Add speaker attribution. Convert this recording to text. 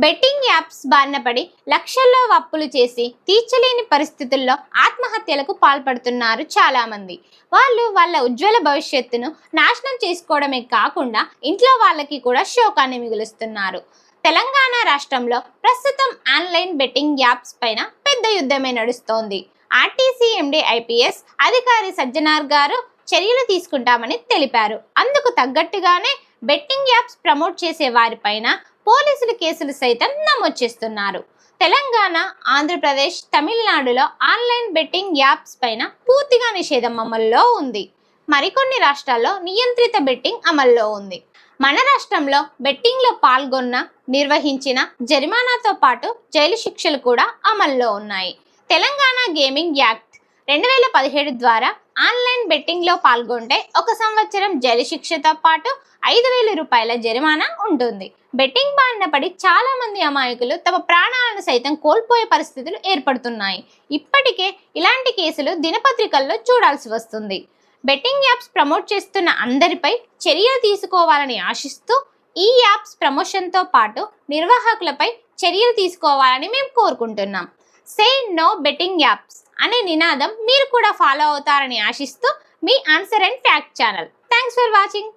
Speaker 1: Betting apps బారిన పడి లక్షల్లో అప్పులు చేసి తీర్చలేని పరిస్థితుల్లో ఆత్మహత్యలకు పాల్పడుతున్నారు చాలామంది. వాళ్ళు వాళ్ళ ఉజ్వల భవిష్యత్తును నాశనం చేసుకోవడమే కాకుండా ఇంట్లో వాళ్ళకి కూడా శోకాన్ని మిగులుస్తున్నారు. తెలంగాణ రాష్ట్రంలో ప్రస్తుతం ఆన్లైన్ బెట్టింగ్ యాప్స్ పైన పెద్ద యుద్ధమే నడుస్తోంది. ఆర్టీసీ ఎండీ ఐపీఎస్ అధికారి సజ్జనార్ గారు చర్యలు తీసుకుంటామని తెలిపారు. అందుకు తగ్గట్టుగానే బెట్టింగ్ యాప్స్ ప్రమోట్ చేసే వారిపైన పోలీసులు కేసులు సైతం నమోదు చేస్తున్నారు. తెలంగాణ, ఆంధ్రప్రదేశ్, తమిళనాడులో ఆన్లైన్ బెట్టింగ్ యాప్స్ పైన పూర్తిగా నిషేధం అమల్లో ఉంది. మరికొన్ని రాష్ట్రాల్లో నియంత్రిత బెట్టింగ్ అమల్లో ఉంది. మన రాష్ట్రంలో బెట్టింగ్లో పాల్గొన్న, నిర్వహించిన జరిమానాతో పాటు జైలు శిక్షలు కూడా అమల్లో ఉన్నాయి. తెలంగాణ గేమింగ్ యాక్ట్ 2017 ద్వారా ఆన్లైన్ బెట్టింగ్లో పాల్గొంటే 1 సంవత్సరం జైలు శిక్షతో పాటు 5,000 రూపాయల జరిమానా ఉంటుంది. బెట్టింగ్ బారిన పడి చాలా మంది అమాయకులు తమ ప్రాణాలను సైతం కోల్పోయే పరిస్థితులు ఏర్పడుతున్నాయి. ఇప్పటికే ఇలాంటి కేసులు దినపత్రికల్లో చూడాల్సి వస్తుంది. బెట్టింగ్ యాప్స్ ప్రమోట్ చేస్తున్న అందరిపై చర్యలు తీసుకోవాలని ఆశిస్తూ ఈ యాప్స్ ప్రమోషన్తో పాటు నిర్వాహకులపై చర్యలు తీసుకోవాలని మేము కోరుకుంటున్నాం. సే నో బెట్టింగ్ యాప్స్ అనే నినాదం మీరు కూడా ఫాలో అవుతారని ఆశిస్తూ మీ answer and fact channel. Thanks for watching.